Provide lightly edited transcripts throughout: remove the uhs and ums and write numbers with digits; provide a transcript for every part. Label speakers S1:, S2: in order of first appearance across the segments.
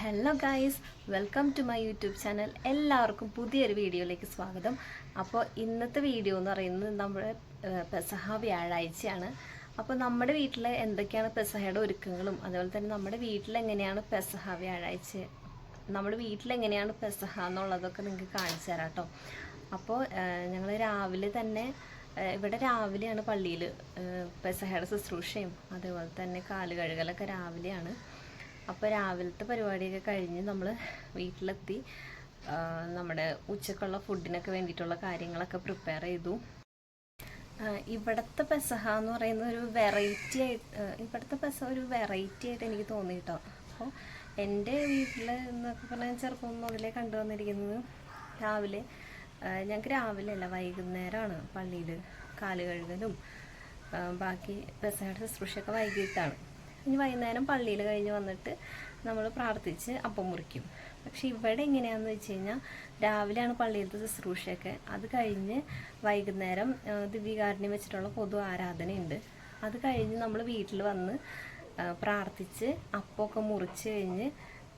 S1: Hello guys, welcome to my YouTube channel. എല്ലാവർക്കും പുതിയൊരു വീഡിയോയിലേക്ക് സ്വാഗതം. അപ്പോൾ ഇന്നത്തെ വീഡിയോ എന്ന് പറയുന്നത് നമ്മുടെ പെസഹ വ്യാഴാഴ്ചയാണ്. അപ്പോൾ നമ്മുടെ വീട്ടിൽ എന്തൊക്കെയാണ് പെസഹയുടെ ഒരുക്കങ്ങളും അതുപോലെ തന്നെ നമ്മുടെ വീട്ടിലെങ്ങനെയാണ് പെസഹ വ്യാഴാഴ്ച പെസഹ എന്നുള്ളതൊക്കെ നിങ്ങൾക്ക് കാണിച്ചു തരാം കേട്ടോ. അപ്പോൾ ഞങ്ങൾ രാവിലെ തന്നെ ഇവിടെ രാവിലെയാണ് പള്ളിയിൽ പെസഹയുടെ ശുശ്രൂഷയും അതേപോലെ തന്നെ കാല് കഴുകലൊക്കെ രാവിലെയാണ്. അപ്പോൾ രാവിലത്തെ പരിപാടിയൊക്കെ കഴിഞ്ഞ് നമ്മൾ വീട്ടിലെത്തി നമ്മുടെ ഉച്ചക്കുള്ള ഫുഡിനൊക്കെ വേണ്ടിയിട്ടുള്ള കാര്യങ്ങളൊക്കെ പ്രിപ്പയർ ചെയ്തു. ഇവിടുത്തെ പെസഹ എന്ന് പറയുന്ന ഒരു വെറൈറ്റി ആയിട്ട് എനിക്ക് തോന്നി കേട്ടോ. അപ്പോൾ എൻ്റെ വീട്ടിൽ എന്നൊക്കെ പറഞ്ഞാൽ ചെറുപ്പം മുതലേ കണ്ടുവന്നിരിക്കുന്നത് രാവിലെ ഞങ്ങൾക്ക് രാവിലെ അല്ല വൈകുന്നേരമാണ് പള്ളിയിൽ കാല് കഴുകലും ബാക്കി പെസഹയുടെ ശുശ്രൂഷയൊക്കെ വൈകിട്ടാണ്. ഇനി വൈകുന്നേരം പള്ളിയിൽ കഴിഞ്ഞ് വന്നിട്ട് നമ്മൾ പ്രാർത്ഥിച്ച് അപ്പം മുറിക്കും. പക്ഷെ ഇവിടെ എങ്ങനെയാണെന്ന് വെച്ച് കഴിഞ്ഞാൽ രാവിലെയാണ് പള്ളിയിലത്തെ ശുശ്രൂഷയൊക്കെ, അത് കഴിഞ്ഞ് വൈകുന്നേരം ദിവ്യകാരുണ്യം വെച്ചിട്ടുള്ള പൊതു ആരാധനയുണ്ട്. അത് കഴിഞ്ഞ് നമ്മൾ വീട്ടിൽ വന്ന് പ്രാർത്ഥിച്ച് അപ്പമൊക്കെ മുറിച്ച് കഴിഞ്ഞ്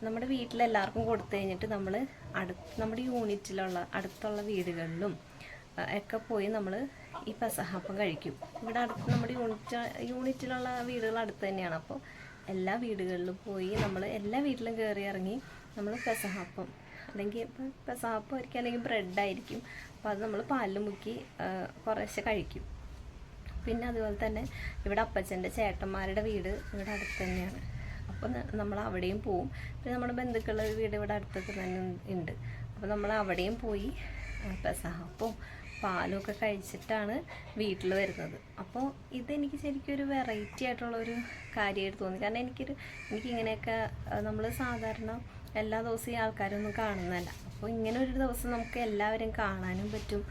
S1: നമ്മുടെ വീട്ടിലെല്ലാവർക്കും കൊടുത്തു കഴിഞ്ഞിട്ട് നമ്മൾ നമ്മുടെ അടുത്തുള്ള വീടുകളിലും ഒക്കെ പോയി നമ്മൾ ഈ പെസഹാപ്പം കഴിക്കും. ഇവിടെ അടുത്ത് നമ്മുടെ യൂണിറ്റിലുള്ള വീടുകൾ അടുത്ത് തന്നെയാണ്. അപ്പോൾ എല്ലാ വീടുകളിലും പോയി നമ്മൾ എല്ലാ വീട്ടിലും കയറി ഇറങ്ങി നമ്മൾ പെസഹാപ്പം അല്ലെങ്കിൽ പെസഹാപ്പം ആയിരിക്കും അല്ലെങ്കിൽ ബ്രെഡായിരിക്കും. അപ്പോൾ അത് നമ്മൾ പാലിൽ മുക്കി കുറേശ്ശെ കഴിക്കും. പിന്നെ അതുപോലെ തന്നെ ഇവിടെ അപ്പച്ചൻ്റെ ചേട്ടന്മാരുടെ വീട് ഇവിടെ അടുത്ത് തന്നെയാണ്. അപ്പോൾ നമ്മൾ അവിടെയും പോവും. പിന്നെ നമ്മുടെ ബന്ധുക്കളുടെ വീട് ഇവിടെ അടുത്തൊക്കെ തന്നെ ഉണ്ട്. അപ്പോൾ നമ്മൾ അവിടെയും പോയി പെസഹാപ്പവും പാലൊക്കെ കഴിച്ചിട്ടാണ് വീട്ടിൽ വരുന്നത്. അപ്പോൾ ഇതെനിക്ക് ശരിക്കും ഒരു വെറൈറ്റി ആയിട്ടുള്ളൊരു കാര്യമായിട്ട് തോന്നി. കാരണം എനിക്കിങ്ങനെയൊക്കെ നമ്മൾ സാധാരണ എല്ലാ ദിവസവും ഈ ആൾക്കാരൊന്നും കാണുന്നതല്ല. അപ്പോൾ ഇങ്ങനെ ഒരു ദിവസം നമുക്ക് എല്ലാവരും കാണാനും പറ്റും,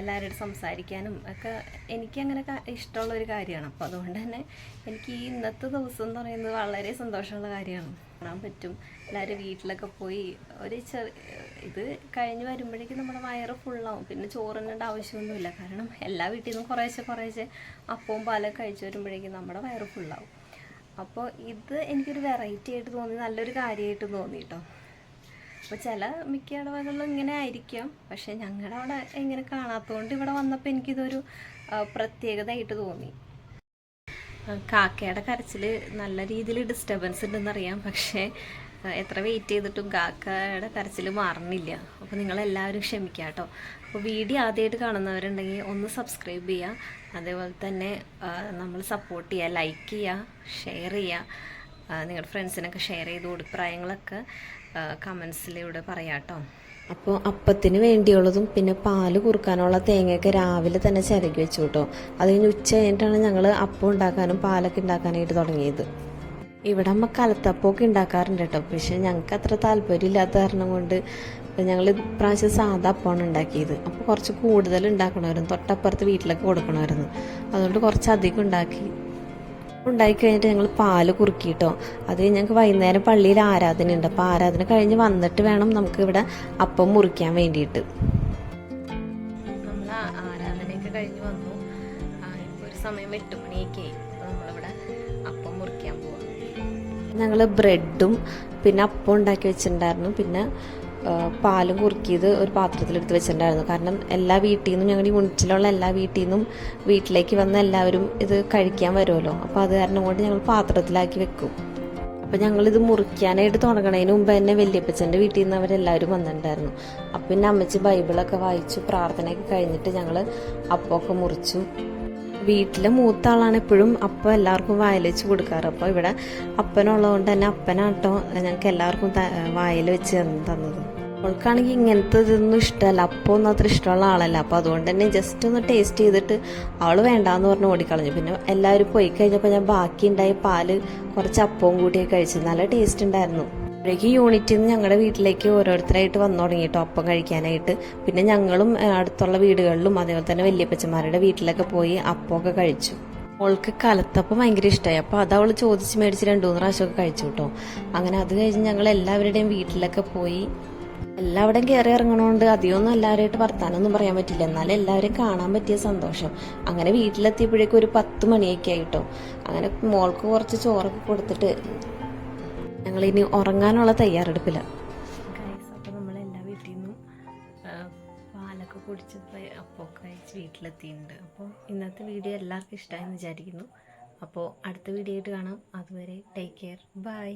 S1: എല്ലാവരോടും സംസാരിക്കാനും ഒക്കെ എനിക്കങ്ങനെ ഇഷ്ടമുള്ളൊരു കാര്യമാണ്. അപ്പോൾ അതുകൊണ്ട് തന്നെ എനിക്ക് ഈ ഇന്നത്തെ ദിവസം എന്ന് പറയുന്നത് വളരെ സന്തോഷമുള്ള കാര്യമാണ്. കാണാൻ പറ്റും, എല്ലാവരും വീട്ടിലൊക്കെ പോയി ഇത് കഴിഞ്ഞ് വരുമ്പോഴേക്കും നമ്മുടെ വയറ് ഫുള്ളാവും. പിന്നെ ചോറിനേണ്ട ആവശ്യമൊന്നുമില്ല, കാരണം എല്ലാ വീട്ടിൽ നിന്നും കുറേശ്ശെ അപ്പവും പാലൊക്കെ കഴിച്ച് വരുമ്പോഴേക്കും നമ്മുടെ വയറ് ഫുള്ളാവും. അപ്പോൾ ഇത് എനിക്കൊരു വെറൈറ്റി ആയിട്ട് തോന്നി, നല്ലൊരു കാര്യമായിട്ട് തോന്നി കേട്ടോ. അപ്പോൾ മിക്ക ഇടവകളിലും ഇങ്ങനെ ആയിരിക്കാം, പക്ഷേ ഞങ്ങളുടെ അവിടെ ഇങ്ങനെ കാണാത്തതുകൊണ്ട് ഇവിടെ വന്നപ്പോൾ എനിക്കിതൊരു പ്രത്യേകതയായിട്ട് തോന്നി. കാക്കയുടെ കരച്ചിൽ നല്ല രീതിയിൽ ഡിസ്റ്റർബൻസ് ഉണ്ടെന്നറിയാം, പക്ഷേ എത്ര വെയിറ്റ് ചെയ്തിട്ടും കാക്കയുടെ കരച്ചിൽ മാറുന്നില്ല. അപ്പോൾ നിങ്ങളെല്ലാവരും ക്ഷമിക്കുക കേട്ടോ. അപ്പോൾ വീഡിയോ ആദ്യമായിട്ട് കാണുന്നവരുണ്ടെങ്കിൽ ഒന്ന് സബ്സ്ക്രൈബ് ചെയ്യുക, അതേപോലെ തന്നെ നമ്മൾ സപ്പോർട്ട് ചെയ്യുക, ലൈക്ക് ചെയ്യുക, ഷെയർ ചെയ്യുക, നിങ്ങളുടെ ഫ്രണ്ട്സിനൊക്കെ ഷെയർ ചെയ്ത് അഭിപ്രായങ്ങളൊക്കെ കമൻസിലൂടെ പറയാം കേട്ടോ. അപ്പോൾ അപ്പത്തിന് വേണ്ടിയുള്ളതും പിന്നെ പാല് കുറുക്കാനുള്ള തേങ്ങയൊക്കെ രാവിലെ തന്നെ ചിരകി വെച്ചു കേട്ടോ. അത് കഴിഞ്ഞ് ഉച്ച കഴിഞ്ഞിട്ടാണ് ഞങ്ങൾ അപ്പം ഉണ്ടാക്കാനും പാലൊക്കെ ഉണ്ടാക്കാനായിട്ട് തുടങ്ങിയത്. ഇവിടെ അമ്മ കലത്തപ്പമൊക്കെ ഉണ്ടാക്കാറുണ്ട് കേട്ടോ, പക്ഷേ ഞങ്ങൾക്ക് അത്ര താല്പര്യമില്ലാത്ത കാരണം കൊണ്ട് ഞങ്ങൾ ഇപ്രാവശ്യം സാധാ അപ്പമാണ് ഉണ്ടാക്കിയത്. അപ്പോൾ കുറച്ച് കൂടുതൽ ഉണ്ടാക്കണമായിരുന്നു, തൊട്ടപ്പുറത്ത് വീട്ടിലൊക്കെ കൊടുക്കണമായിരുന്നു. അതുകൊണ്ട് കുറച്ചധികം ഉണ്ടാക്കി കഴിഞ്ഞിട്ട് ഞങ്ങൾ പാല് കുറുക്കിട്ടോ. അത് ഞങ്ങൾക്ക് വൈകുന്നേരം പള്ളിയിൽ ആരാധന ഉണ്ട്. അപ്പോൾ ആരാധന കഴിഞ്ഞ് വന്നിട്ട് വേണം നമുക്ക് ഇവിടെ അപ്പം മുറിക്കാൻ വേണ്ടിയിട്ട്. നമ്മൾ ആരാധനയൊക്കെ കഴിഞ്ഞ് വന്നു, ഒരു സമയം 8 മണിയൊക്കെ ആയി. അപ്പോൾ നമ്മളിവിടെ അപ്പം മുറിക്കാൻ പോവാം. ഞങ്ങൾ ബ്രെഡും പിന്നെ അപ്പം ഉണ്ടാക്കി വെച്ചിട്ടുണ്ടായിരുന്നു. പിന്നെ പാലും കുറുക്കിയത് ഒരു പാത്രത്തിലെടുത്ത് വെച്ചിട്ടുണ്ടായിരുന്നു. കാരണം എല്ലാ വീട്ടിൽ നിന്നും ഞങ്ങളുടെ യൂണിറ്റിലുള്ള എല്ലാ വീട്ടിൽ നിന്നും വീട്ടിലേക്ക് വന്ന് എല്ലാവരും ഇത് കഴിക്കാൻ വരുമല്ലോ. അപ്പോൾ അത് കാരണം കൊണ്ട് ഞങ്ങൾ പാത്രത്തിലാക്കി വെക്കും. അപ്പോൾ ഞങ്ങളിത് മുറിക്കാനായിട്ട് തുടങ്ങണതിന് മുമ്പ് തന്നെ വല്യപ്പച്ചൻ്റെ വീട്ടിൽ നിന്ന് അവരെല്ലാവരും വന്നിട്ടുണ്ടായിരുന്നു. അപ്പം പിന്നെ അമ്മച്ചി ബൈബിളൊക്കെ വായിച്ചു പ്രാർത്ഥനയൊക്കെ കഴിഞ്ഞിട്ട് ഞങ്ങൾ അപ്പമൊക്കെ മുറിച്ചു. വീട്ടിലെ മൂത്ത ആളാണ് എപ്പോഴും അപ്പം എല്ലാവർക്കും വായിൽ വെച്ച് കൊടുക്കാറ്. അപ്പോൾ ഇവിടെ അപ്പനുള്ളതുകൊണ്ട് തന്നെ അപ്പനാട്ടോ ഞങ്ങൾക്ക് എല്ലാവർക്കും വായിൽ വെച്ച് തന്നത്. അവൾക്കാണെങ്കിൽ ഇങ്ങനത്തെ ഇതൊന്നും ഇഷ്ടമല്ല, അപ്പം ഒന്നും അത്ര ഇഷ്ടമുള്ള ആളല്ല. അപ്പോൾ അതുകൊണ്ട് തന്നെ ജസ്റ്റ് ഒന്ന് ടേസ്റ്റ് ചെയ്തിട്ട് അവൾ വേണ്ടാന്ന് പറഞ്ഞ് ഓടിക്കളഞ്ഞു. പിന്നെ എല്ലാവരും പോയി കഴിഞ്ഞപ്പോൾ ഞാൻ ബാക്കി ഉണ്ടായി പാല് കുറച്ച് അപ്പവും കൂട്ടിയൊക്കെ കഴിച്ചു. നല്ല ടേസ്റ്റ് ഉണ്ടായിരുന്നു. അപ്പോഴേക്ക് യൂണിറ്റിൽ നിന്ന് ഞങ്ങളുടെ വീട്ടിലേക്ക് ഓരോരുത്തരായിട്ട് വന്നു തുടങ്ങി കേട്ടോ അപ്പം കഴിക്കാനായിട്ട്. പിന്നെ ഞങ്ങളും അടുത്തുള്ള വീടുകളിലും അതേപോലെ തന്നെ വല്യപ്പച്ചന്മാരുടെ വീട്ടിലൊക്കെ പോയി അപ്പമൊക്കെ കഴിച്ചു. അവൾക്ക് കലത്തപ്പം ഭയങ്കര ഇഷ്ടമായി. അപ്പോൾ അത് അവൾ ചോദിച്ച് മേടിച്ച് 2-3 പ്രാവശ്യമൊക്കെ കഴിച്ചു കേട്ടോ. അങ്ങനെ അത് കഴിഞ്ഞ് ഞങ്ങൾ എല്ലാവരുടെയും വീട്ടിലൊക്കെ പോയി. എല്ലാവരുടെയും കയറി ഇറങ്ങണോണ്ട് അധികമൊന്നും എല്ലാവരുമായിട്ട് വർത്താനൊന്നും പറയാൻ പറ്റില്ല, എന്നാലും എല്ലാവരും കാണാൻ പറ്റിയ സന്തോഷം. അങ്ങനെ വീട്ടിലെത്തിയപ്പോഴേക്കും ഒരു 10 മണിയൊക്കെ ആയിട്ടോ. അങ്ങനെ മോൾക്ക് കുറച്ച് ചോറൊക്കെ കൊടുത്തിട്ട് ഞങ്ങളിനി ഉറങ്ങാനുള്ള തയ്യാറെടുപ്പില്ല ഗൈസ്. അപ്പോൾ നമ്മളെല്ലാ വീട്ടിൽ നിന്നും പാലൊക്കെ കുടിച്ച് അപ്പോൾ കഴിച്ച് വീട്ടിലെത്തിയിട്ടുണ്ട്. അപ്പോൾ ഇന്നത്തെ വീഡിയോ എല്ലാവർക്കും ഇഷ്ടമായെന്ന് വിചാരിക്കുന്നു. അപ്പോൾ അടുത്ത വീഡിയോ ആയിട്ട് കാണാം. അതുവരെ ടേക്ക് കെയർ, ബൈ.